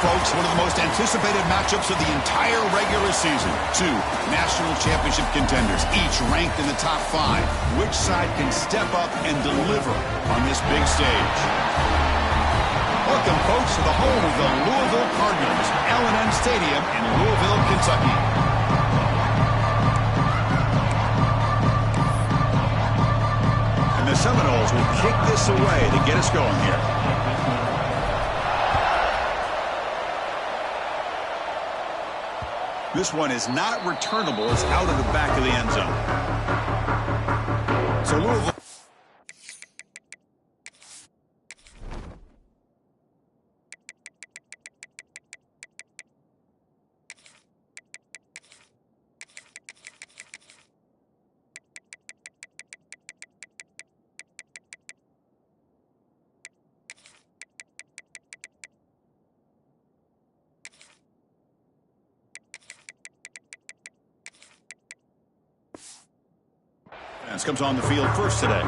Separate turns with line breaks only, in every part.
Folks, one of the most anticipated matchups of the entire regular season. Two national championship contenders, each ranked in the top 5. Which side can step up and deliver on this big stage? Welcome, folks, to the home of the Louisville Cardinals, L&M Stadium in Louisville, Kentucky. And the Seminoles will kick this away to get us going here. This one is not returnable. It's out of the back of the end zone. So Louisville. Comes on the field first today.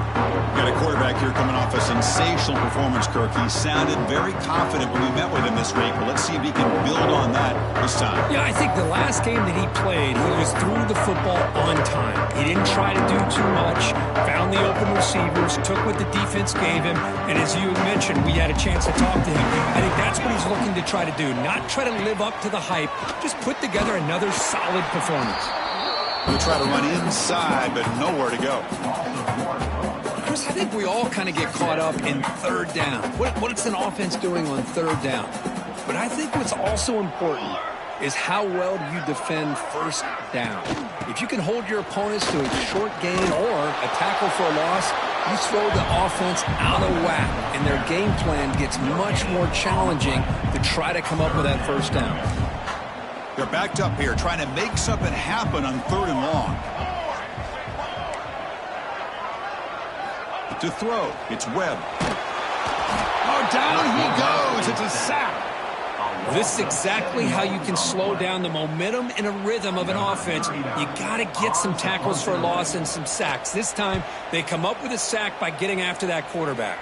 Got a quarterback here coming off a sensational performance, Kirk. He sounded very confident when we met with him this week, but let's see if he can build on that this time.
Yeah, I think the last game that he played, he was through the football on time. He didn't try to do too much, found the open receivers, took what the defense gave him, and as you had mentioned, we had a chance to talk to him. I think that's what he's looking to try to do, not try to live up to the hype, just put together another solid performance.
We'll try to run inside, but nowhere to go.
Chris, I think we all kind of get caught up in third down. What's an offense doing on third down? But I think what's also important is how well do you defend first down. If you can hold your opponents to a short gain or a tackle for a loss, you throw the offense out of whack, and their game plan gets much more challenging to try to come up with that first down.
They're backed up here, trying to make something happen on 3rd and long. To throw, it's Webb. Oh, down he goes. It's a sack.
This is exactly how you can slow down the momentum and a rhythm of an offense. You got to get some tackles for a loss and some sacks. This time, they come up with a sack by getting after that quarterback.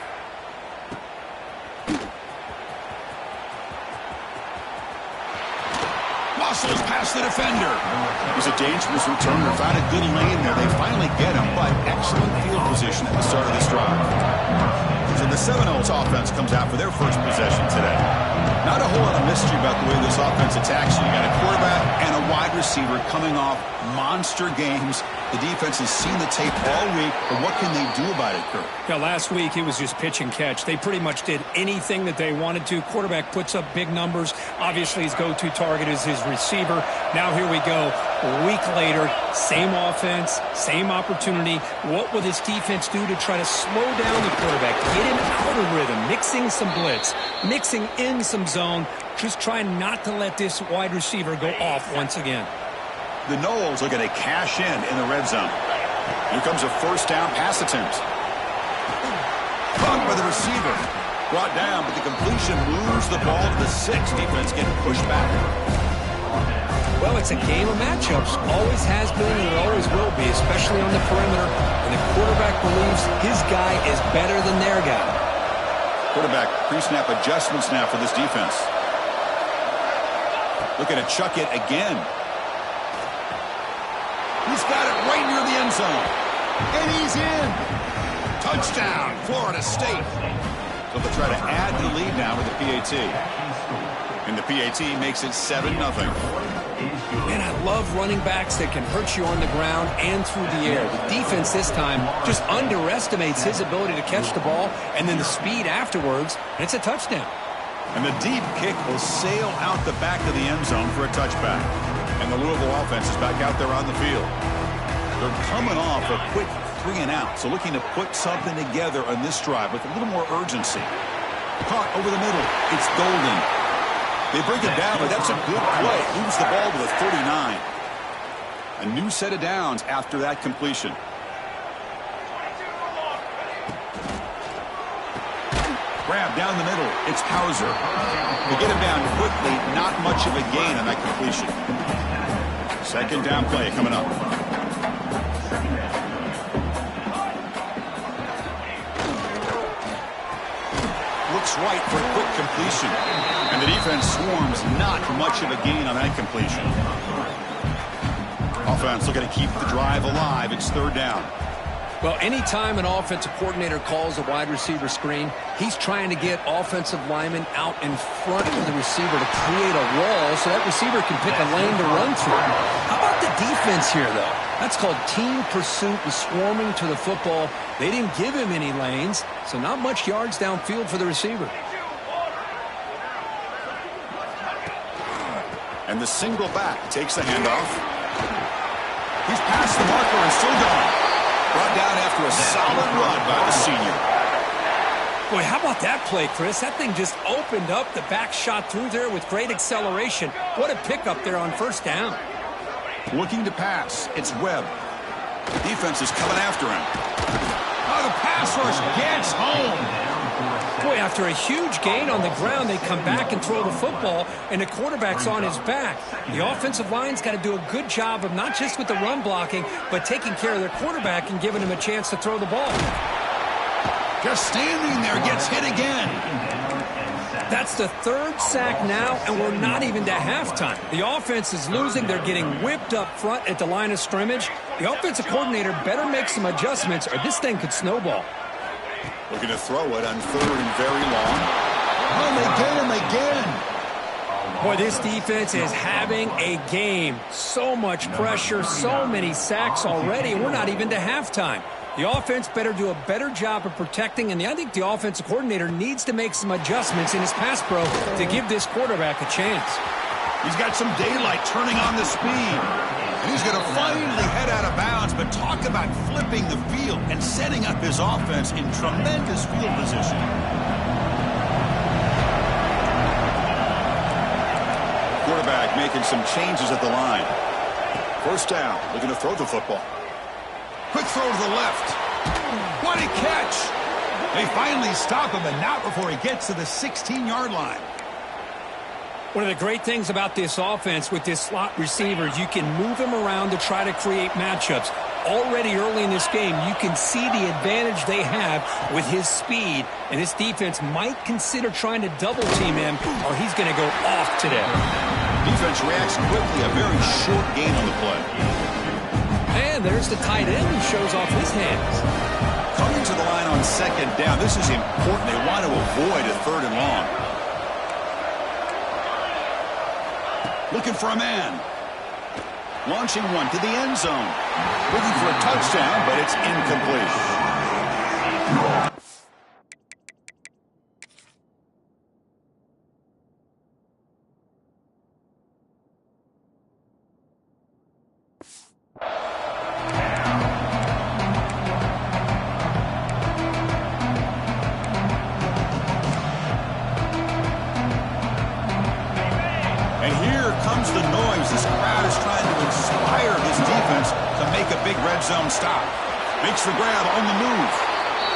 Muscles past the defender. It was a dangerous returner. Found a good lane there. They finally get him, but excellent field position at the start of this drive. So the Seminoles offense comes out for their first possession today. Not a whole lot of mystery about the way this offense attacks you. You got a quarterback and a wide receiver coming off monster games. The defense has seen the tape all week, but what can they do about it, Kirk?
Yeah, last week it was just pitch and catch. They pretty much did anything that they wanted to. Quarterback puts up big numbers. Obviously, his go-to target is his receiver. Now here we go. A week later, same offense, same opportunity. What will this defense do to try to slow down the quarterback, get him out of rhythm, mixing some blitz, mixing in some zone, just trying not to let this wide receiver go off once again.
The Noles looking to cash in the red zone. Here comes a first down pass attempt. Caught by the receiver. Brought down, but the completion moves the ball to the 6. Defense getting pushed back.
Well, it's a game of matchups. Always has been and it always will be, especially on the perimeter. And the quarterback believes his guy is better than their guy.
Quarterback pre-snap adjustments now for this defense. Looking to chuck it again. He's got it right near the end zone. And he's in. Touchdown, Florida State. So they'll try to add to the lead now with the PAT. And the PAT makes it 7-0.
Man, I love running backs that can hurt you on the ground and through the air. The defense this time just underestimates his ability to catch the ball and then the speed afterwards, and it's a touchdown.
And the deep kick will sail out the back of the end zone for a touchback. And the Louisville offense is back out there on the field. They're coming off a quick 3 and out, so looking to put something together on this drive with a little more urgency. Caught over the middle. It's Golden. They break it down, but that's a good play. Moves the ball to the 39. A new set of downs after that completion. Grab down the middle. It's Hauser. They get him down quickly. Not much of a gain on that completion. Second down play coming up. Looks right for a quick completion. And the defense swarms. Not much of a gain on that completion. Offense looking to keep the drive alive. It's third down.
Well, anytime an offensive coordinator calls a wide receiver screen, he's trying to get offensive linemen out in front of the receiver to create a wall so that receiver can pick a lane to run through. How about the defense here, though? That's called team pursuit and swarming to the football. They didn't give him any lanes, so not much yards downfield for the receiver.
And the single back takes the handoff. He's past the marker and still going. Brought down after a solid run by the senior.
Boy, how about that play, Chris? That thing just opened up. The back shot through there with great acceleration. What a pickup there on first down.
Looking to pass. It's Webb. Defense is coming after him. Oh, the pass rush gets home.
Boy, after a huge gain on the ground, they come back and throw the football, and the quarterback's on his back. The offensive line's got to do a good job of not just with the run blocking, but taking care of their quarterback and giving him a chance to throw the ball.
Just standing there, gets hit again.
That's the third sack now, and we're not even to halftime. The offense is losing. They're getting whipped up front at the line of scrimmage. The offensive coordinator better make some adjustments, or this thing could snowball.
Looking to throw it on third and very long. Oh, they get him again.
Boy, this defense is having a game. So much pressure, so many sacks already, and we're not even to halftime. The offense better do a better job of protecting, and I think the offensive coordinator needs to make some adjustments in his pass pro to give this quarterback a chance.
He's got some daylight turning on the speed. And he's going to finally head out of bounds, but talk about flipping the field and setting up his offense in tremendous field position. Quarterback making some changes at the line. First down, looking to throw the football. Quick throw to the left. What a catch! They finally stop him, and not before he gets to the 16-yard line.
One of the great things about this offense with this slot receiver, you can move him around to try to create matchups. Already early in this game, you can see the advantage they have with his speed, and this defense might consider trying to double-team him, or he's going to go off today.
Defense reacts quickly, a very short gain on the play.
And there's the tight end who shows off his hands.
Coming to the line on second down, this is important. They want to avoid a third and long. Looking for a man. Launching one to the end zone. Looking for a touchdown, but it's incomplete. Zone stop. Makes the grab on the move.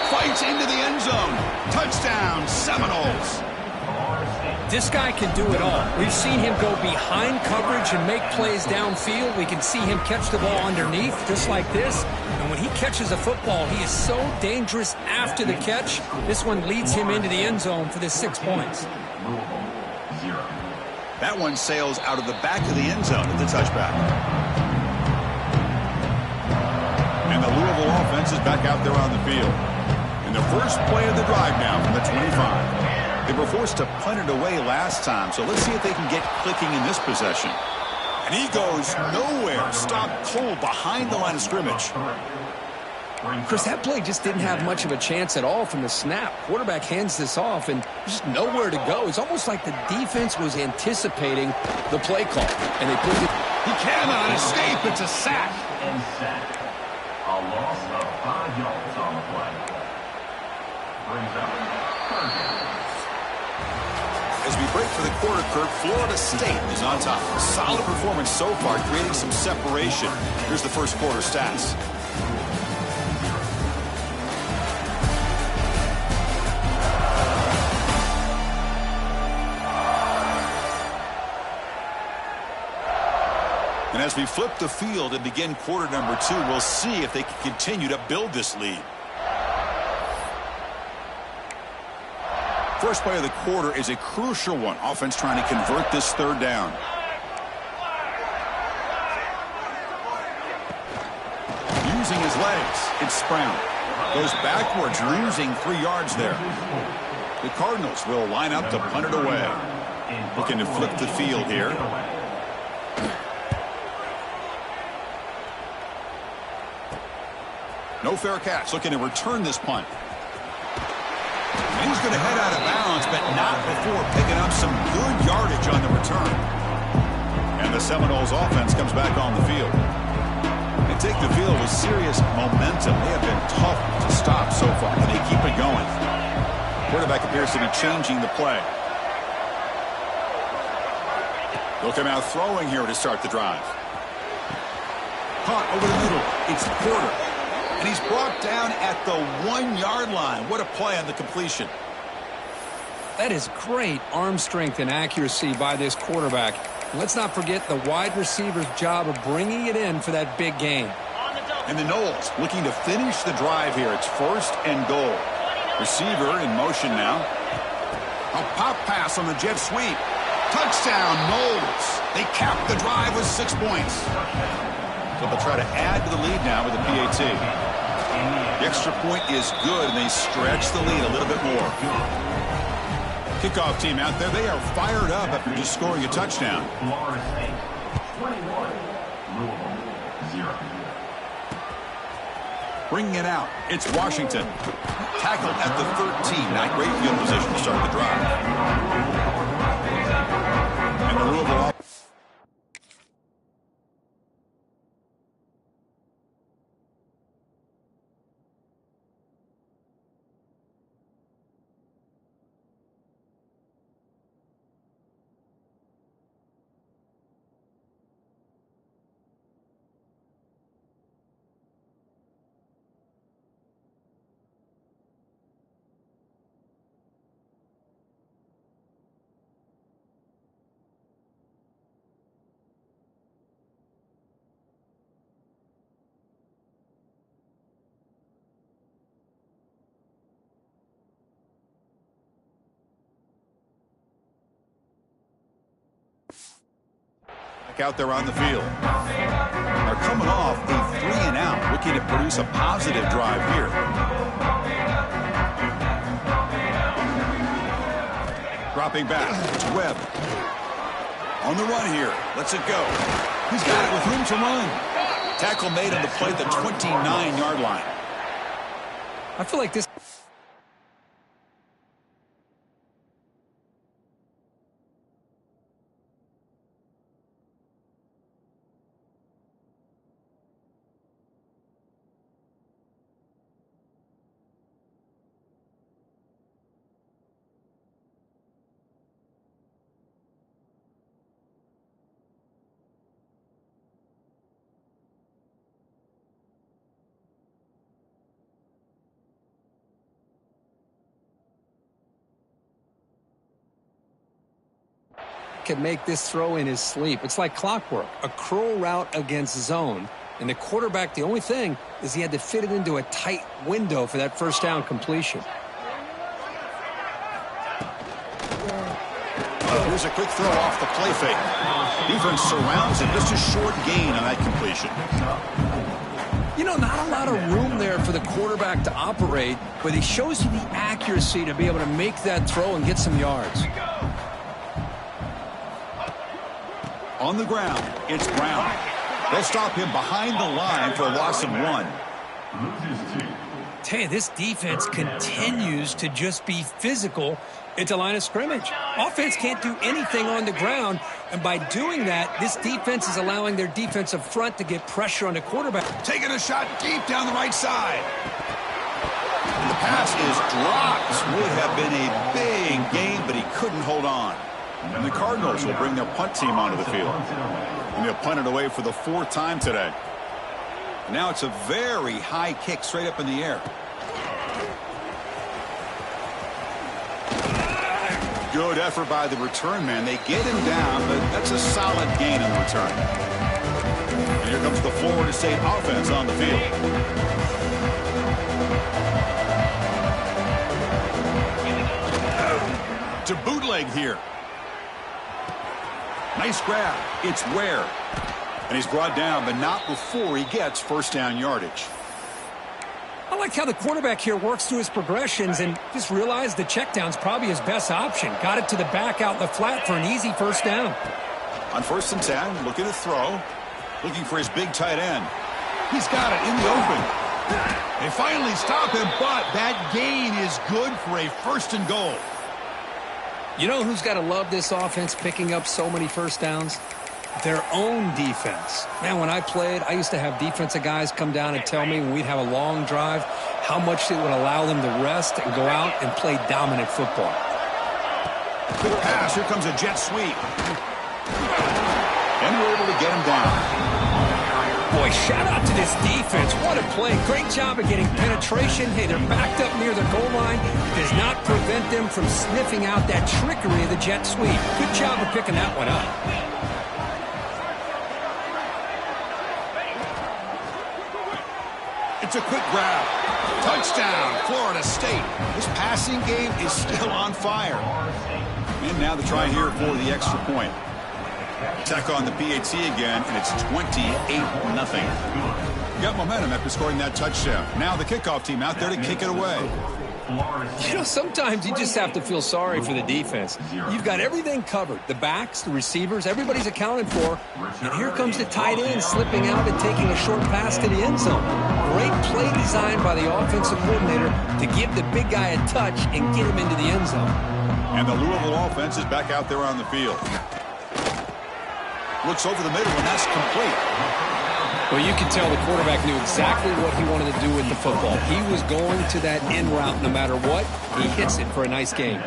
Fights into the end zone. Touchdown, Seminoles.
This guy can do it all. We've seen him go behind coverage and make plays downfield. We can see him catch the ball underneath, just like this. And when he catches a football, he is so dangerous after the catch. This one leads him into the end zone for the 6 points.
That one sails out of the back of the end zone at the touchback. And the Louisville offense is back out there on the field. In the first play of the drive now from the 25. They were forced to punt it away last time, so let's see if they can get clicking in this possession. And he goes nowhere. Stopped cold behind the line of scrimmage.
Chris, that play just didn't have much of a chance at all from the snap. Quarterback hands this off and just nowhere to go. It's almost like the defense was anticipating the play call. And they put it.
He cannot escape. It's a sack.
And sack. A loss of 5 yards on the play. Brings up third down.
As we break for the quarter, Kirk, Florida State is on top. Solid performance so far, creating some separation. Here's the first quarter stats. As we flip the field and begin quarter number 2, we'll see if they can continue to build this lead. First play of the quarter is a crucial one. Offense trying to convert this third down. Using his legs, it's Brown. Goes backwards, losing 3 yards there. The Cardinals will line up to punt it away. Looking to flip the field here. No fair catch. Looking to return this punt. And he's going to head out of bounds, but not before picking up some good yardage on the return. And the Seminoles offense comes back on the field. They take the field with serious momentum. They have been tough to stop so far, and they keep it going. Quarterback appears to be changing the play. They'll come out throwing here to start the drive. Caught over the middle. It's Porter. And he's brought down at the 1-yard line. What a play on the completion.
That is great arm strength and accuracy by this quarterback. Let's not forget the wide receiver's job of bringing it in for that big game.
And the Noles looking to finish the drive here. It's 1st and goal. Receiver in motion now. A pop pass on the jet sweep. Touchdown, Noles. They cap the drive with 6 points. So they'll try to add to the lead now with a PAT. The extra point is good, and they stretch the lead a little bit more. Kickoff team out there, they are fired up after just scoring a touchdown.
Florida State 21, Louisville 0.
Bringing it out, it's Washington. Tackled at the 13, not great field position to start the drive. And the Louisville out there on the field. Are coming off a 3-and-out, looking to produce a positive drive here. Dropping back, it's Webb. On the run here, lets it go. He's got it with room to run. Tackle made on the play at the 29-yard line.
I feel like this. Can make this throw in his sleep. It's like clockwork, a curl route against zone. And the quarterback, the only thing is he had to fit it into a tight window for that first down completion.
Here's a quick throw off the play fake. Defense surrounds him. Just a short gain on that completion.
You know, not a lot of room there for the quarterback to operate, but he shows you the accuracy to be able to make that throw and get some yards.
On the ground, it's Brown. They'll stop him behind the line for a loss of 1.
Tell you, this defense continues to just be physical at the line of scrimmage. Offense can't do anything on the ground, and by doing that, this defense is allowing their defensive front to get pressure on the quarterback.
Taking a shot deep down the right side. And the pass is dropped. Would have been a big game, but he couldn't hold on. And the Cardinals will bring their punt team onto the field. And they'll punt it away for the 4th time today. And now it's a very high kick straight up in the air. Good effort by the return man. They get him down, but that's a solid gain in the return. Here comes the Florida State offense on the field. To bootleg here. Nice grab. It's Ware. And he's brought down, but not before he gets first down yardage.
I like how the quarterback here works through his progressions and just realized the check down's probably his best option. Got it to the back out in the flat for an easy first down.
On 1st and 10, looking to throw. Looking for his big tight end. He's got it in the open. They finally stop him, but that gain is good for a 1st and goal.
You know who's got to love this offense picking up so many first downs? Their own defense. Man, when I played, I used to have defensive guys come down and tell me when we'd have a long drive how much it would allow them to rest and go out and play dominant football.
Good pass. Here comes a jet sweep. And we're able to get him down.
Boy, shout out to this defense. What a play. Great job of getting penetration. Hey, they're backed up near the goal line. Does not prevent them from sniffing out that trickery of the jet sweep. Good job of picking that one up.
It's a quick grab. Touchdown, Florida State. This passing game is still on fire. And now the try here for the extra point. Tech on the PAT again, and it's 28-0. Got momentum after scoring that touchdown. Now the kickoff team out there to kick it away.
You know, sometimes you just have to feel sorry for the defense. You've got everything covered. The backs, the receivers, everybody's accounted for. And here comes the tight end slipping out and taking a short pass to the end zone. Great play designed by the offensive coordinator to give the big guy a touch and get him into the end zone.
And the Louisville offense is back out there on the field. Looks over the middle, and that's complete.
Well, you can tell the quarterback knew exactly what he wanted to do with the football. He was going to that end route no matter what. He hits it for a nice gain.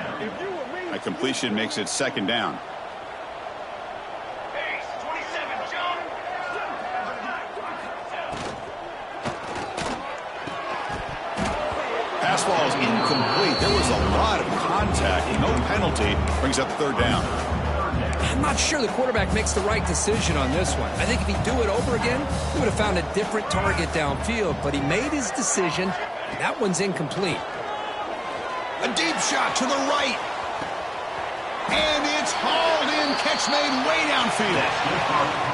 A completion makes it 2nd down. Pass ball is incomplete. There was a lot of contact. No penalty. Brings up 3rd down.
I'm not sure the quarterback makes the right decision on this one. I think if he'd do it over again, he would have found a different target downfield, but he made his decision. That one's incomplete.
A deep shot to the right. And it's hauled in. Catch made way downfield.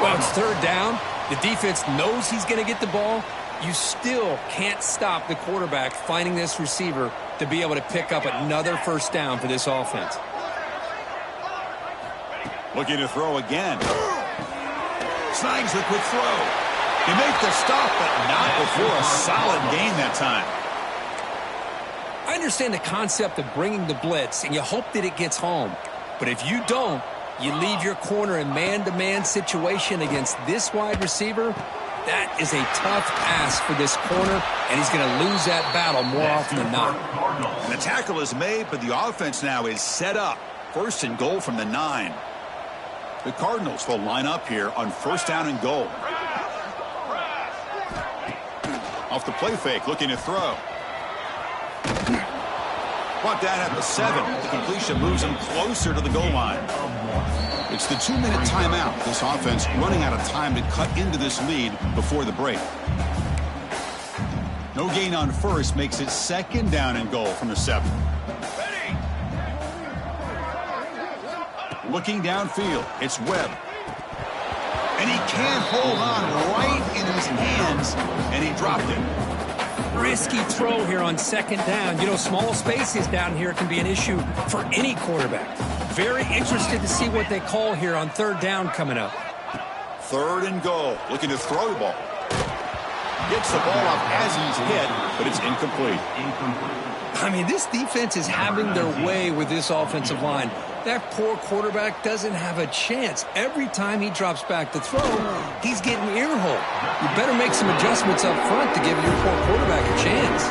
Well, it's 3rd down. The defense knows he's going to get the ball. You still can't stop the quarterback finding this receiver to be able to pick up another first down for this offense.
Looking to throw again. Snags the quick throw. He makes the stop, but not before a solid gain that time.
I understand the concept of bringing the blitz, and you hope that it gets home. But if you don't, you leave your corner in man-to-man situation against this wide receiver. That is a tough ask for this corner, and he's going to lose that battle more often than not.
And the tackle is made, but the offense now is set up. 1st and goal from the 9. The Cardinals will line up here on 1st down and goal. Off the play fake, looking to throw. Brought down at the 7. The completion moves him closer to the goal line. It's the 2-minute timeout. This offense running out of time to cut into this lead before the break. No gain on 1st makes it 2nd down and goal from the 7. Looking downfield, it's Webb. And he can't hold on right in his hands, and he dropped it.
Risky throw here on 2nd down. You know, small spaces down here can be an issue for any quarterback. Very interested to see what they call here on 3rd down coming up.
3rd and goal, looking to throw the ball. Gets the ball up as he's hit, but it's incomplete.
I mean, this defense is having their way with this offensive line. That poor quarterback doesn't have a chance. Every time he drops back to throw, he's getting earholed. You better make some adjustments up front to give your poor quarterback a chance.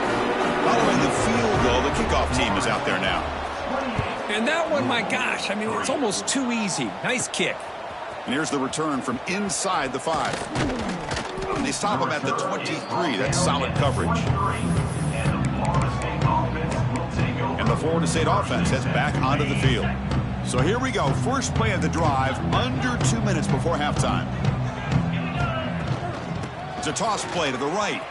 Following the field goal, the kickoff team is out there now.
And that one, my gosh, I mean, it's almost too easy. Nice kick.
And here's the return from inside the 5. And they stop him at the 23. That's solid coverage. And the Florida State offense heads back onto the field. So here we go. First play of the drive, under 2 minutes before halftime. It's a toss play to the right.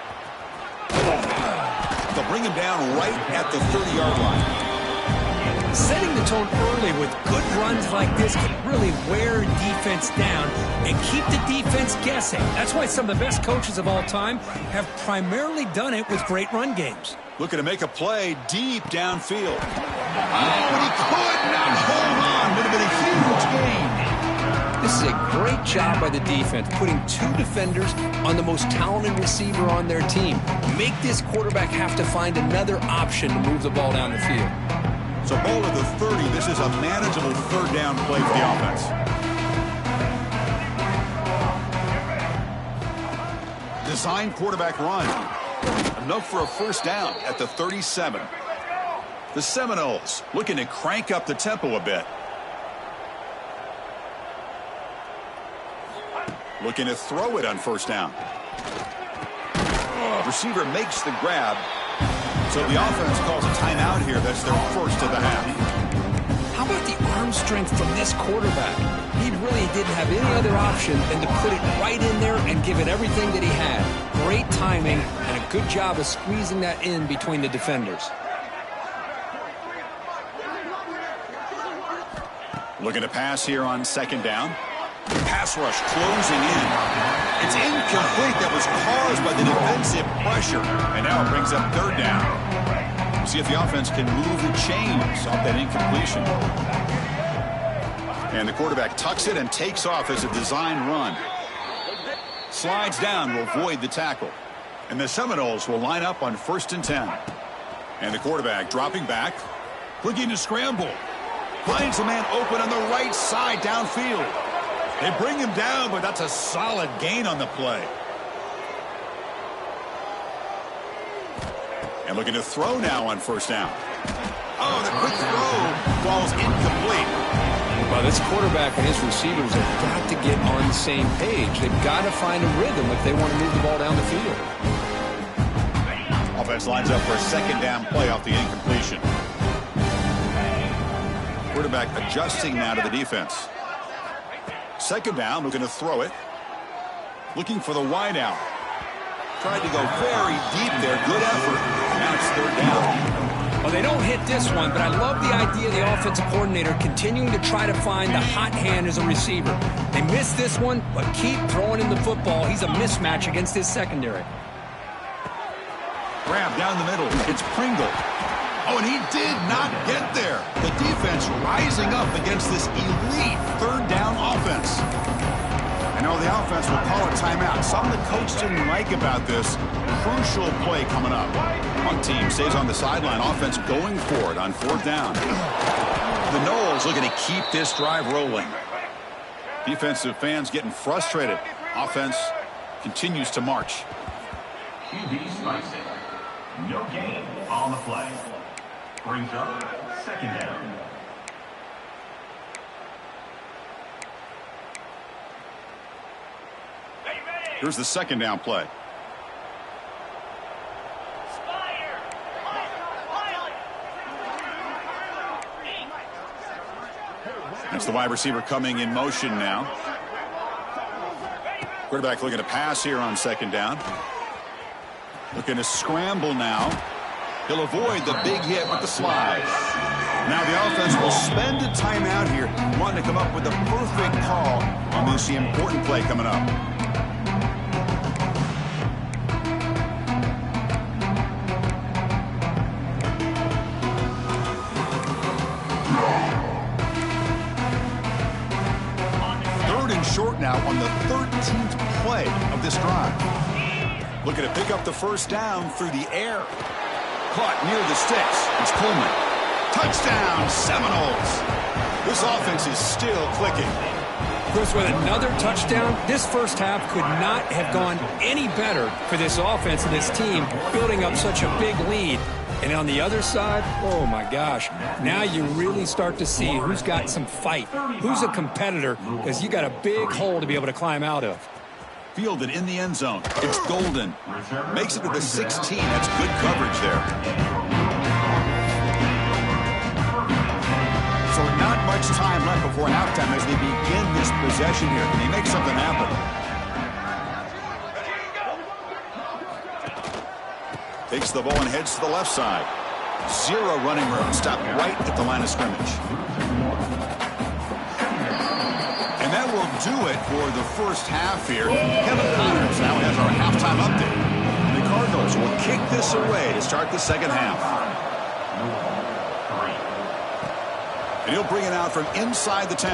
They'll bring him down right at the 30-yard line.
Setting the tone early with good runs like this can really wear defense down and keep the defense guessing. That's why some of the best coaches of all time have primarily done it with great run games.
Looking to make a play deep downfield. Oh, and he could not hold on. Would have been a huge gain.
This is a great job by the defense, putting two defenders on the most talented receiver on their team. Make this quarterback have to find another option to move the ball down the field.
So ball at the 30. This is a manageable third down play for the offense. Design quarterback run. Enough for a first down at the 37. The Seminoles looking to crank up the tempo a bit. Looking to throw it on first down. Receiver makes the grab. So the offense calls a timeout here. That's their first of the half.
How about the arm strength from this quarterback? He really didn't have any other option than to put it right in there and give it everything that he had. Great timing and a good job of squeezing that in between the defenders.
Looking to pass here on second down. Pass rush closing in. It's incomplete. That was caused by the defensive pressure. And now it brings up third down. See if the offense can move the chains off that incompletion. And the quarterback tucks it and takes off as a design run. Slides down will avoid the tackle. And the Seminoles will line up on 1st and 10. And the quarterback dropping back. Looking to scramble. Finds a man open on the right side downfield. They bring him down, but that's a solid gain on the play. And looking to throw now on first down. Oh, the quick throw falls incomplete.
Well, this quarterback and his receivers have got to get on the same page. They've got to find a rhythm if they want to move the ball down the field.
Offense lines up for a second down play off the incompletion. Quarterback adjusting now to the defense. Second down, looking to throw it. Looking for the wide out. Tried to go very deep there. Good effort. Now it's third down.
Well, they don't hit this one, but I love the idea of the offensive coordinator continuing to try to find the hot hand as a receiver. They missed this one, but keep throwing him the football. He's a mismatch against his secondary.
Grab down the middle. It's Pringle. Oh, and he did not get there. The defense rising up against this elite third down offense. I know the offense will call a timeout. Something the coach didn't like about this. Crucial play coming up. One team stays on the sideline. Offense going for it on fourth down. The Noles looking to keep this drive rolling. Defensive fans getting frustrated. Offense continues to march.
QB strikes it. No gain on the play. Brings up second down.
Here's the second down play. That's the wide receiver coming in motion now. Quarterback looking to pass here on second down. Looking to scramble now. He'll avoid the big hit with the slide. Now the offense will spend a timeout here, wanting to come up with the perfect call on this important play coming up. Third and short now on the 13th play of this drive. Looking to pick up the first down through the air. Caught near the sticks. It's Coleman. Touchdown, Seminoles. This offense is still clicking.
Chris, with another touchdown, this first half could not have gone any better for this offense and this team, building up such a big lead. And on the other side, oh my gosh, now you really start to see who's got some fight, who's a competitor, because you got a big hole to be able to climb out of.
Fielded in the end zone. It's Golden. Makes it to the 16. That's good coverage there. So not much time left before halftime as they begin this possession here. Can they make something happen? Takes the ball and heads to the left side. Zero running room. Stopped right at the line of scrimmage. And that will do it for the first half here. Kevin Connors now has our halftime update. The Cardinals will kick this away to start the second half. And he'll bring it out from inside the 10.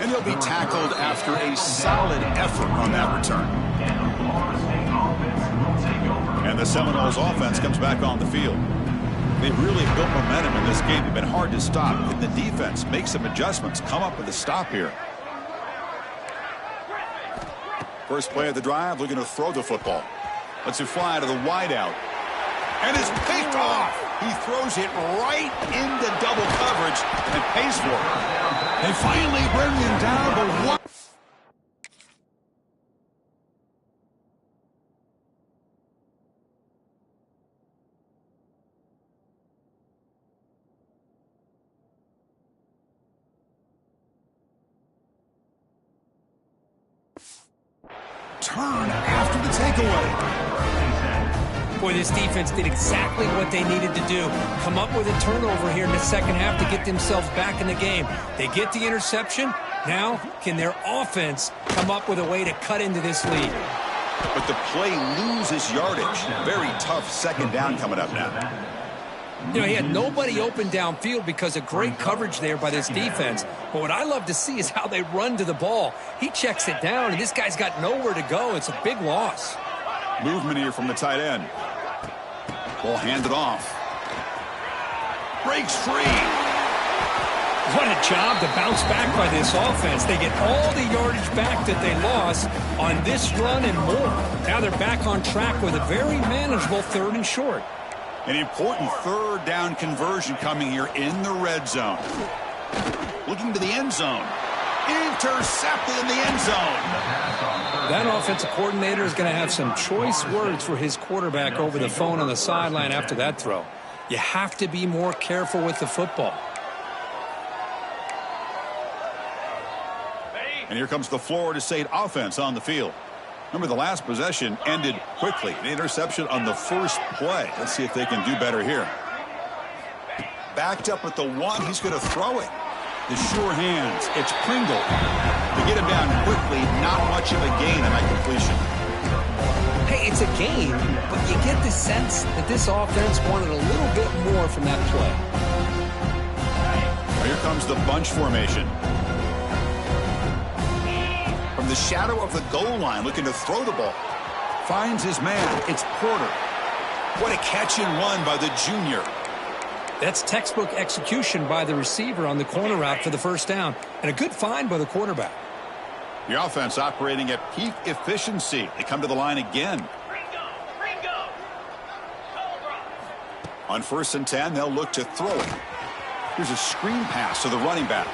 And he'll be tackled after a solid effort on that return. And the Seminoles offense comes back on the field. They've really built momentum in this game. They've been hard to stop. And the defense makes some adjustments, come up with a stop here. First play of the drive, looking to throw the football. Lets it fly to the wideout. And it's picked off. He throws it right into double coverage and pays for it. They finally bring him down to one. Turn after the takeaway.
Boy, this defense did exactly what they needed to do. Come up with a turnover here in the second half to get themselves back in the game. They get the interception. Now, can their offense come up with a way to cut into this lead?
But the play loses yardage. Very tough second down coming up now.
You know, he had nobody open downfield because of great coverage there by this defense. But what I love to see is how they run to the ball. He checks it down, and this guy's got nowhere to go. It's a big loss.
Movement here from the tight end. Ball handed off. Breaks free.
What a job to bounce back by this offense. They get all the yardage back that they lost on this run and more. Now they're back on track with a very manageable 3rd and short.
An important 3rd down conversion coming here in the red zone. Looking to the end zone. Intercepted in the end zone.
That offensive coordinator is going to have some choice words for his quarterback over the phone on the sideline after that throw. You have to be more careful with the football.
And here comes the Florida State offense on the field. Remember, the last possession ended quickly. The interception on the first play. Let's see if they can do better here. Backed up at the 1. He's going to throw it. The sure hands. It's Pringle. To get him down quickly, not much of a gain on that completion.
Hey, it's a game, but you get the sense that this offense wanted a little bit more from that play.
Here comes the bunch formation. From the shadow of the goal line, looking to throw the ball. Finds his man. It's Porter. What a catch and run by the junior.
That's textbook execution by the receiver on the corner route for the first down. And a good find by the quarterback.
The offense operating at peak efficiency. They come to the line again. On 1st and 10, they'll look to throw it. Here's a screen pass to the running back.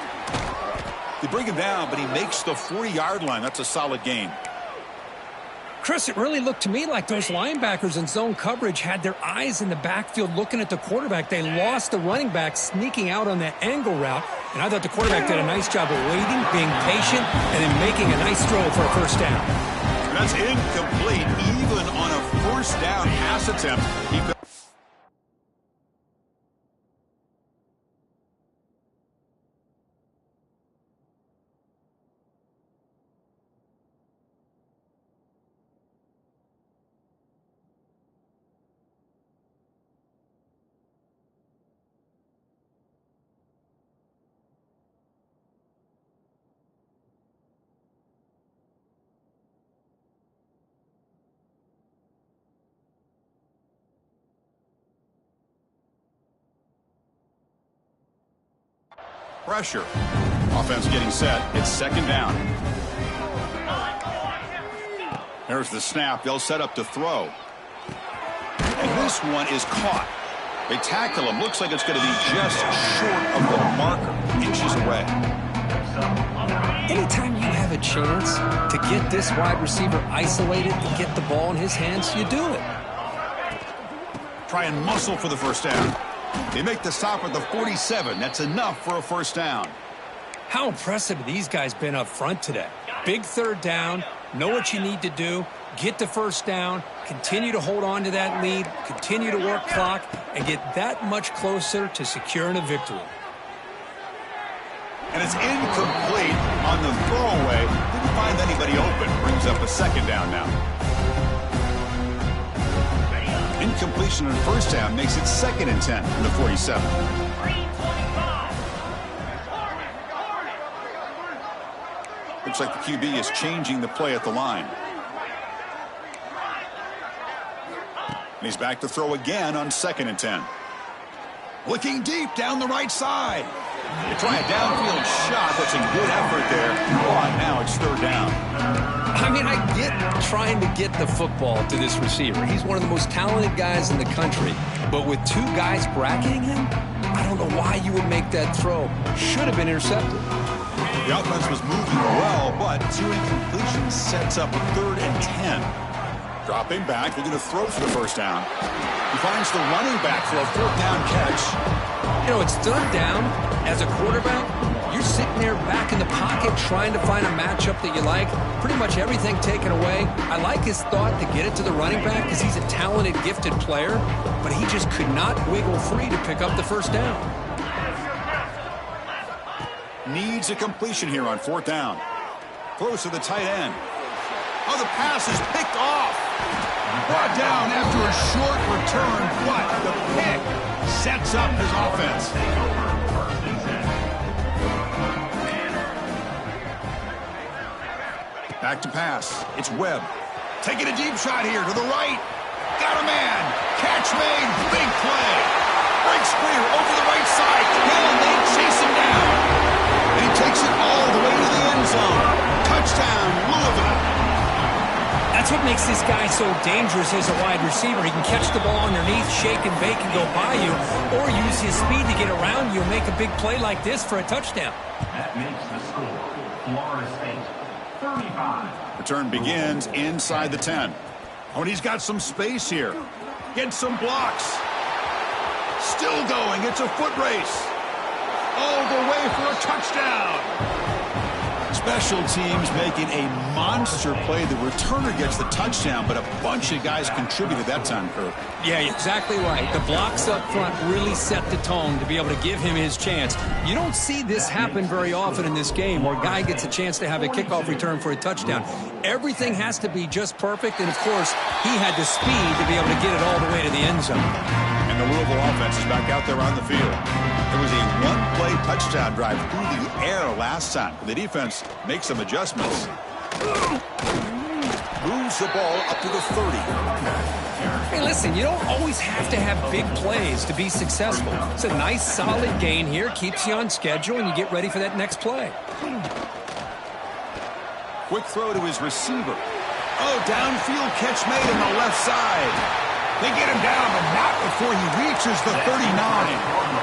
They bring him down, but he makes the 40-yard line. That's a solid gain.
Chris, it really looked to me like those linebackers in zone coverage had their eyes in the backfield looking at the quarterback. They lost the running back sneaking out on that angle route. And I thought the quarterback did a nice job of waiting, being patient, and then making a nice throw for a first down.
That's incomplete. Even on a first down pass attempt, he could. Pressure. Offense getting set. It's 2nd down. There's the snap. They'll set up to throw. And this one is caught. They tackle him. Looks like it's going to be just short of the marker. Inches away.
Anytime you have a chance to get this wide receiver isolated, to get the ball in his hands, you do it.
Try and muscle for the first down. They make the stop at the 47. That's enough for a first down.
How impressive have these guys been up front today? Big 3rd down, Know what you need to do. Get the first down. Continue to hold on to that lead. Continue to work clock. And get that much closer to securing a victory.
And it's incomplete on the throwaway. Didn't find anybody open. Brings up a second down now. Incompletion on first down makes it 2nd and 10 from the 47. Looks like the QB is changing the play at the line. And he's back to throw again on 2nd and 10. Looking deep down the right side. They try a downfield shot. That's a good effort there. Oh, now it's 3rd down.
I mean, I get trying to get the football to this receiver. He's one of the most talented guys in the country. But with 2 guys bracketing him, I don't know why you would make that throw. Should have been intercepted.
The offense was moving well, but 2 incompletions sets up a 3rd and 10. Dropping back, they're going to throw for the first down. He finds the running back for a 4th down catch.
You know, it's 3rd down. As a quarterback, you're sitting there back in the pocket trying to find a matchup that you like. Pretty much everything taken away. I like his thought to get it to the running back because he's a talented, gifted player, but he just could not wiggle free to pick up the first down.
Needs a completion here on 4th down. Throws to the tight end. Oh, the pass is picked off. Brought down after a short return, but the pick sets up his offense. Back to pass. It's Webb. Taking a deep shot here to the right. Got a man. Catch made. Big play. Breaks clear over the right side. Hill, they chase him down. And he takes it all the way to the end zone. Touchdown, Louisville.
That's what makes this guy so dangerous as a wide receiver. He can catch the ball underneath, shake and bake and go by you, or use his speed to get around you and make a big play like this for a touchdown.
That makes the score Florida State 35.
Return begins inside the 10. Oh, and he's got some space here. Gets some blocks. Still going. It's a foot race. All the way for a touchdown. Special teams making a monster play. The returner gets the touchdown, but a bunch of guys contributed that time, Kirk.
Yeah, exactly right. The blocks up front really set the tone to be able to give him his chance. You don't see this happen very often in this game where a guy gets a chance to have a kickoff return for a touchdown. Everything has to be just perfect, and of course, he had the speed to be able to get it all the way to the end zone.
And the Louisville offense is back out there on the field. There was a one-play touchdown drive through the air last time. The defense makes some adjustments. Moves the ball up to the 30.
Hey, listen, you don't always have to have big plays to be successful. It's a nice, solid gain here. Keeps you on schedule, and you get ready for that next play.
Quick throw to his receiver. Oh, downfield catch made on the left side. They get him down, but not before he reaches the 39.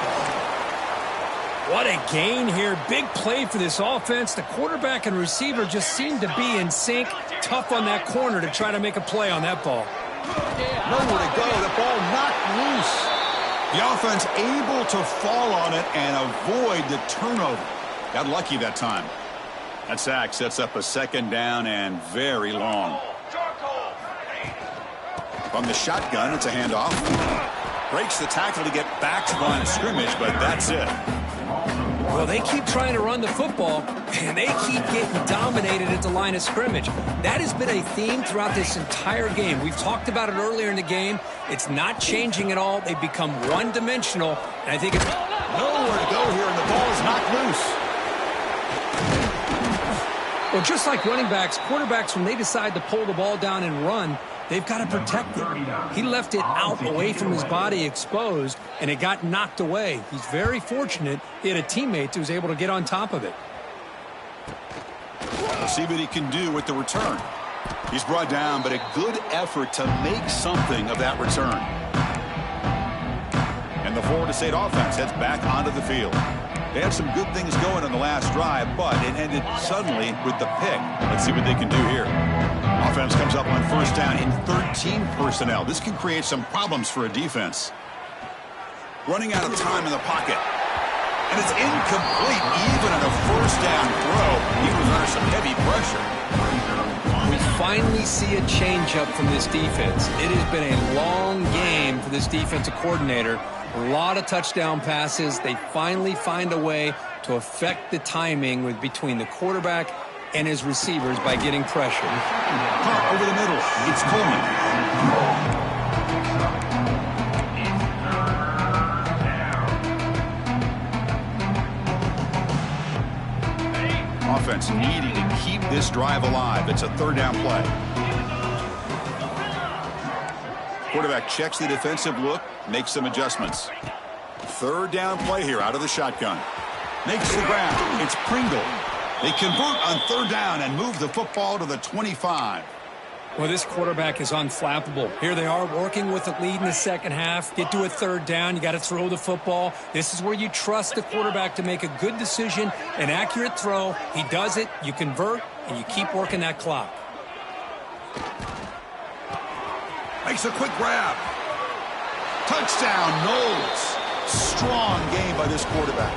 What a gain here. Big play for this offense. The quarterback and receiver just seem to be in sync. Tough on that corner to try to make a play on that ball.
Nowhere to go. The ball knocked loose. The offense able to fall on it and avoid the turnover. Got lucky that time. That sack sets up a 2nd down and very long. From the shotgun, it's a handoff. Breaks the tackle to get back to line of scrimmage, but that's it.
Well, they keep trying to run the football, and they keep getting dominated at the line of scrimmage. That has been a theme throughout this entire game. We've talked about it earlier in the game. It's not changing at all. They've become one-dimensional, and I think it's
nowhere to go here, and the ball is knocked loose.
Well, just like running backs, quarterbacks, when they decide to pull the ball down and run, they've got to protect it. He left it out away from his body exposed, and it got knocked away. He's very fortunate he had a teammate who was able to get on top of it.
We'll see what he can do with the return. He's brought down, but a good effort to make something of that return. And the Florida State offense heads back onto the field. They had some good things going on the last drive, but it ended suddenly with the pick. Let's see what they can do here. Offense comes up on first down in 13 personnel. This can create some problems for a defense. Running out of time in the pocket. And it's incomplete even on a first down throw. He was under some heavy pressure.
With finally see a changeup from this defense. It has been a long game for this defensive coordinator. A lot of touchdown passes. They finally find a way to affect the timing between the quarterback and his receivers by getting pressure.
Punt over the middle. It's Coleman. Offense needing to keep this drive alive. It's a third down play. Quarterback checks the defensive look, makes some adjustments. Third down play here out of the shotgun. Makes the grab. It's Pringle. They convert on third down and move the football to the 25.
Well, this quarterback is unflappable. Here they are working with the lead in the second half. Get to a third down. You got to throw the football. This is where you trust the quarterback to make a good decision, an accurate throw. He does it. You convert, and you keep working that clock.
Makes a quick grab. Touchdown, Knowles. Strong game by this quarterback.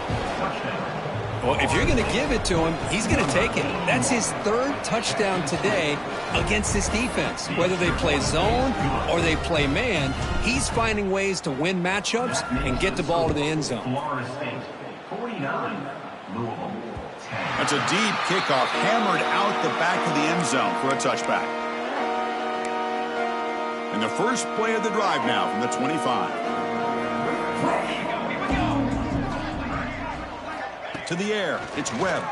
Well, if you're going to give it to him, he's going to take it. That's his third touchdown today against this defense. Whether they play zone or they play man, he's finding ways to win matchups and get the ball to the end zone.
That's a deep kickoff, hammered out the back of the end zone for a touchback. And the first play of the drive now from the 25. To the air, it's Webb.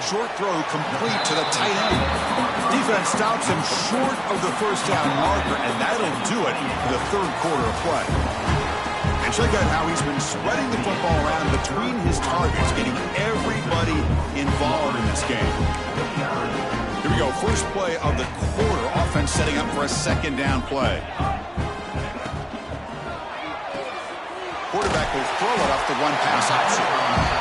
Short throw complete to the tight end. Defense stops him short of the first down marker, and that'll do it for the third quarter of play. And check out how he's been spreading the football around between his targets, getting everybody involved in this game. Here we go, first play of the quarter. Offense setting up for a second down play. Quarterback will throw it off the one-pass option.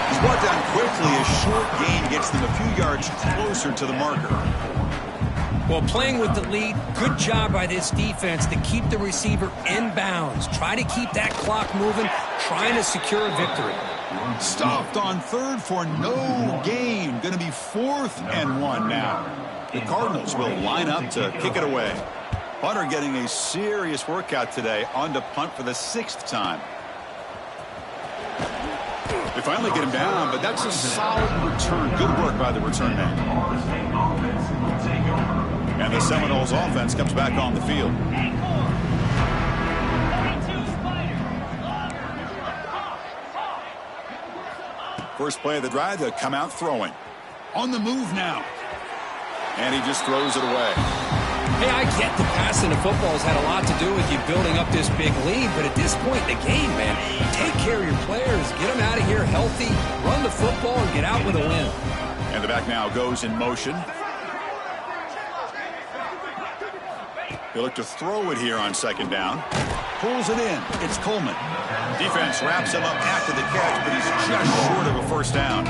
He's brought down quickly. A short gain gets them a few yards closer to the marker.
Well, playing with the lead, good job by this defense to keep the receiver in bounds. Try to keep that clock moving, trying to secure a victory.
Stopped on third for no gain. Going to be 4th and 1 now. The Cardinals will line up to kick it away. Punter getting a serious workout today, on to punt for the 6th time. They finally get him down, but that's a solid return. Good work by the return man. And the Seminoles offense comes back on the field. First play of the drive, they'll come out throwing. On the move now. And he just throws it away.
Hey, I get the passing of football has had a lot to do with you building up this big lead, but at this point in the game, man, take care of your players, get them out of here healthy, run the football, and get out with a win.
And the back now goes in motion. They look to throw it here on second down. Pulls it in. It's Coleman. Defense wraps him up after the catch, but he's just short of a first down.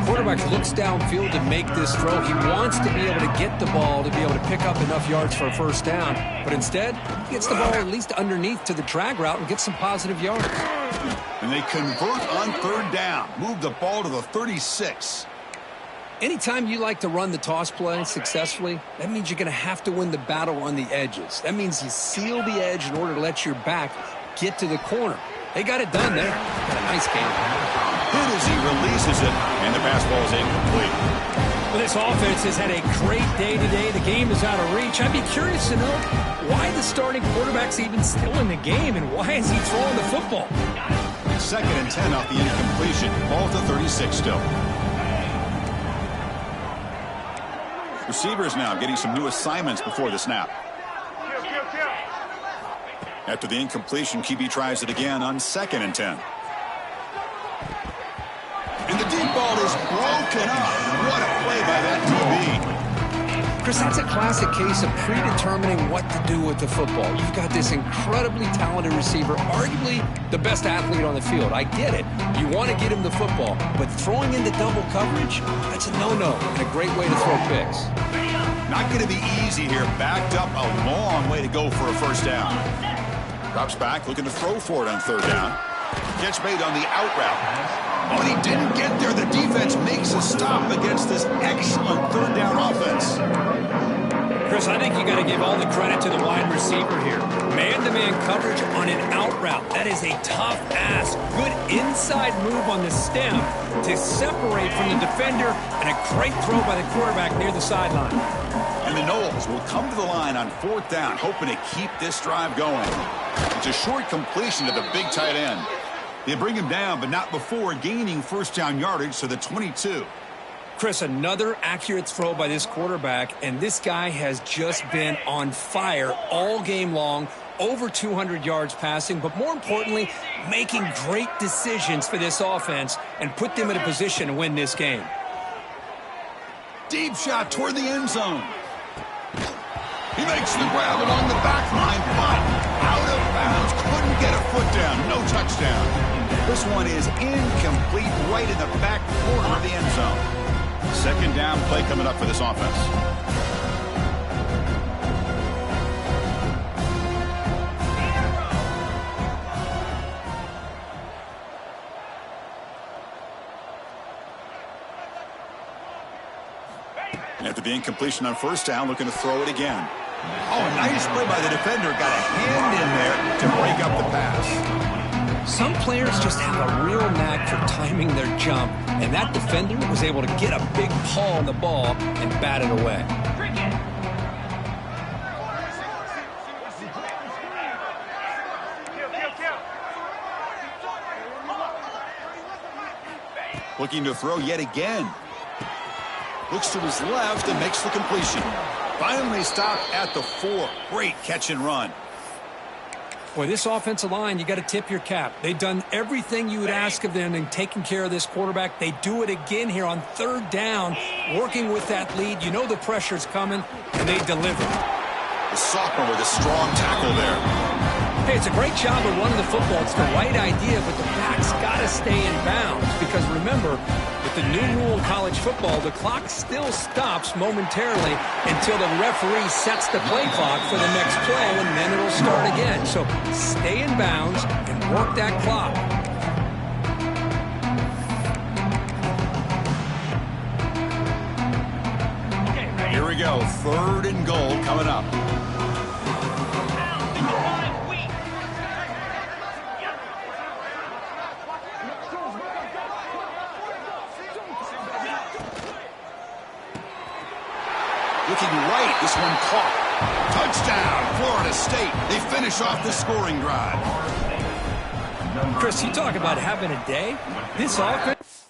Quarterback looks downfield to make this throw. He wants to be able to get the ball to be able to pick up enough yards for a first down. But instead, he gets the ball at least underneath to the drag route and gets some positive yards.
And they convert on third down. Move the ball to the 36.
Anytime you like to run the toss play successfully, that means you're going to have to win the battle on the edges. That means you seal the edge in order to let your back get to the corner. They got it done there. Got a nice game.
Good as he releases it, and the pass ball is incomplete.
Well, this offense has had a great day today. The game is out of reach. I'd be curious to know why the starting quarterback's even still in the game, and why is he throwing the football?
2nd and 10 off the incompletion. Ball to 36 still. Receivers now getting some new assignments before the snap. After the incompletion, QB tries it again on 2nd and 10. And the deep ball is broken up. What a play by that DB.
Chris, that's a classic case of predetermining what to do with the football. You've got this incredibly talented receiver, arguably the best athlete on the field. I get it. You want to get him the football, but throwing into double coverage, that's a no-no and a great way to throw picks.
Not going to be easy here. Backed up a long way to go for a first down. Drops back, looking to throw for it on third down. Catch made on the out route. Oh, and he didn't get there. The defense makes a stop against this excellent third down offense.
Chris, I think you got to give all the credit to the wide receiver here. Man-to-man coverage on an out route. That is a tough ask. Good inside move on the stem to separate from the defender, and a great throw by the quarterback near the sideline.
And the Noles will come to the line on fourth down, hoping to keep this drive going. It's a short completion to the big tight end. They bring him down, but not before gaining first down yardage to the 22.
Chris, another accurate throw by this quarterback, and this guy has just been on fire all game long, over 200 yards passing, but more importantly, making great decisions for this offense and put them in a position to win this game.
Deep shot toward the end zone. He makes the grab along the back line, but out of bounds, couldn't get a foot down, no touchdown. This one is incomplete right in the back corner of the end zone. Second down play coming up for this offense. After the incompletion on first down, looking to throw it again. Oh, nice play by the defender. Got a hand in there to break up the pass.
Some players just have a real knack for timing their jump, and that defender was able to get a big paw on the ball and bat it away.
Looking to throw yet again. Looks to his left and makes the completion. Finally stopped at the 4. Great catch and run.
Boy, this offensive line, you got to tip your cap. They've done everything you would ask of them in taking care of this quarterback. They do it again here on third down, working with that lead. You know the pressure's coming, and they deliver.
The sophomore with a strong tackle there.
Hey, it's a great job of running the football. It's the right idea, but the back's got to stay in bounds because remember, with the new rule in college football, the clock still stops momentarily until the referee sets the play clock for the next play, and then it'll start again. So stay in bounds and work that clock.
Here we go. Third and goal coming up. Looking right, this one caught. Touchdown, Florida State. They finish off the scoring drive.
Chris, you talk about having a day. This offense.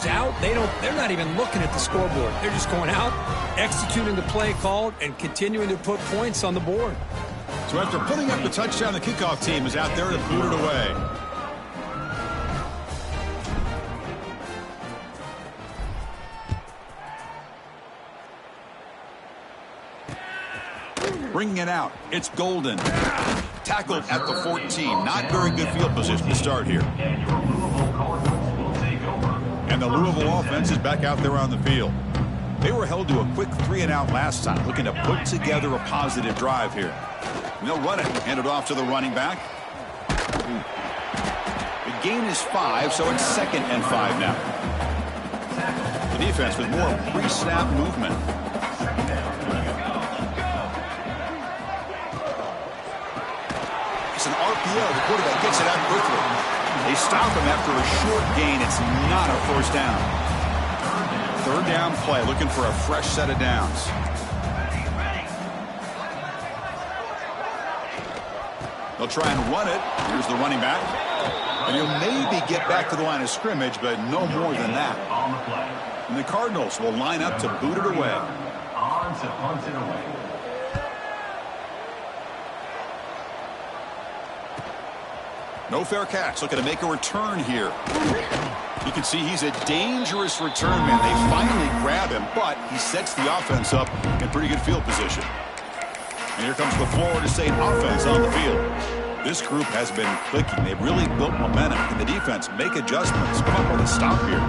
Out, they're not even looking at the scoreboard. They're just going out, executing the play called, and continuing to put points on the board.
So after putting up the touchdown, the kickoff team is out there to boot it away. Bringing it out, it's Golden. Tackled at the 14. Not very good field position to start here. And the Louisville offense is back out there on the field. They were held to a quick 3-and-out last time, looking to put together a positive drive here. And they'll run it. Hand it off to the running back. The gain is 5, so it's 2nd and 5 now. The defense with more pre-snap movement. It's an RPO. The quarterback gets it out quickly. They stop him after a short gain. It's not a first down. 3rd down play, looking for a fresh set of downs. They'll try and run it. Here's the running back. And he'll maybe get back to the line of scrimmage, but no more than that. And the Cardinals will line up to boot it away.
On to punt it away.
No fair catch. Looking to make a return here. You can see he's a dangerous return man. They finally grab him, but he sets the offense up in pretty good field position. And here comes the Florida State offense on the field. This group has been clicking. They've really built momentum. Can the defense make adjustments? Come up with a stop here.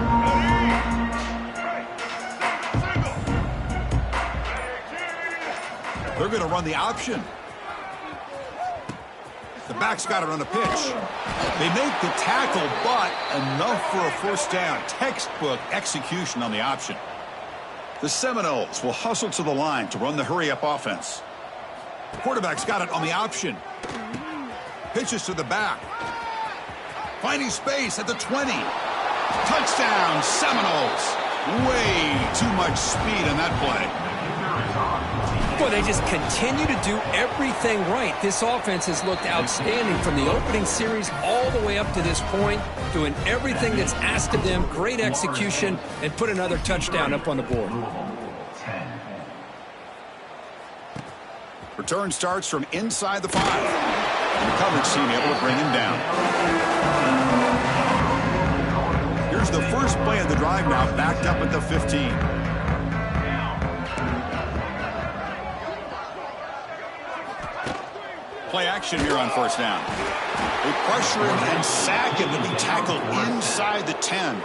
They're going to run the option. The back's got it on the pitch. They make the tackle, but enough for a first down. Textbook execution on the option. The Seminoles will hustle to the line to run the hurry-up offense. The quarterback's got it on the option. Pitches to the back. Finding space at the 20. Touchdown, Seminoles. Way too much speed in that play.
Boy, they just continue to do everything right. This offense has looked outstanding from the opening series all the way up to this point, doing everything that's asked of them, great execution, and put another touchdown up on the board.
Return starts from inside the 5. And the coverage team able to bring him down. Here's the first play of the drive now, backed up at the 15. Play action here on first down. They pressure him and sack him to be tackled inside the 10.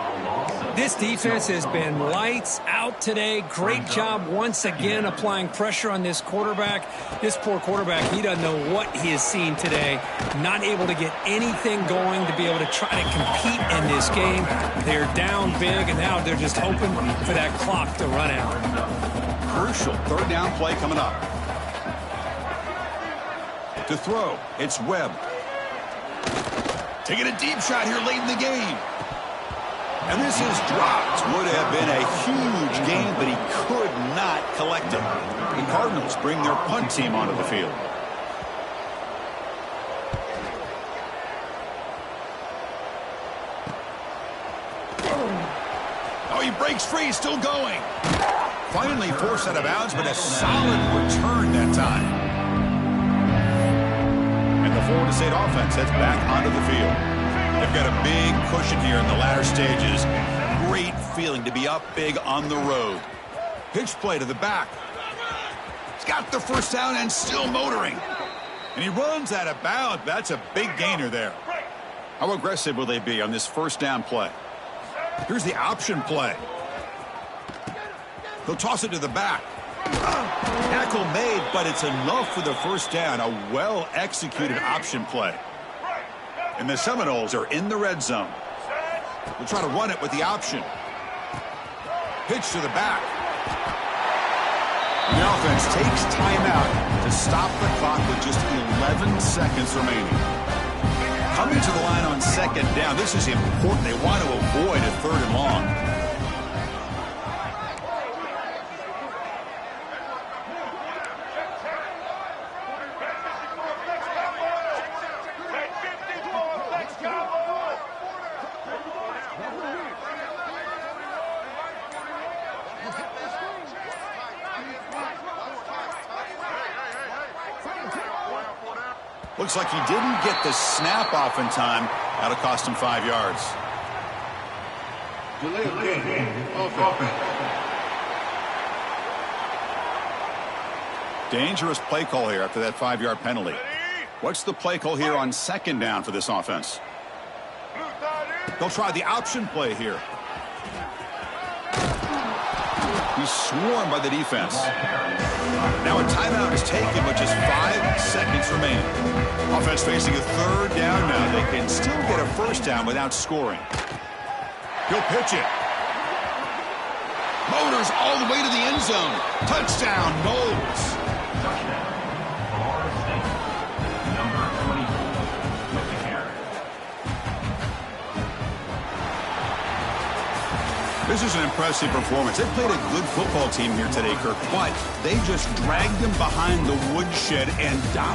This defense has been lights out today. Great job once again applying pressure on this quarterback. This poor quarterback, he doesn't know what he has seen today. Not able to get anything going to be able to try to compete in this game. They're down big, and now they're just hoping for that clock to run out.
Crucial 3rd down play coming up. To throw, it's Webb. Taking a deep shot here late in the game. And this is dropped. Would have been a huge gain, but he could not collect it. The Cardinals bring their punt team onto the field. Oh, he breaks free, still going. Finally forced out of bounds, but a solid return that time. The Florida State offense heads back onto the field. They've got a big cushion here in the latter stages. Great feeling to be up big on the road. Pitch play to the back. He's got the first down and still motoring. And he runs out of bounds. That's a big gainer there. How aggressive will they be on this first down play? Here's the option play. They'll toss it to the back. Tackle made, but it's enough for the first down. A well-executed option play. And the Seminoles are in the red zone. We'll try to run it with the option. Pitch to the back. The offense takes timeout to stop the clock with just 11 seconds remaining. Coming to the line on 2nd down. This is important. They want to avoid a 3rd and long. Looks like he didn't get the snap off in time. That'll cost him 5 yards. Dangerous play call here after that 5-yard penalty. What's the play call here on 2nd down for this offense? They'll try the option play here. He's swarmed by the defense. Now a timeout is taken with just 5 seconds remaining. Offense facing a third down now. They can still get a first down without scoring. He'll pitch it. Motors all the way to the end zone. Touchdown, Knowles.
Touchdown, Florida State. Number 24 with the carry.
This is an impressive performance. They played a good football team here today, Kirk, but they just dragged them behind the woodshed and dominated.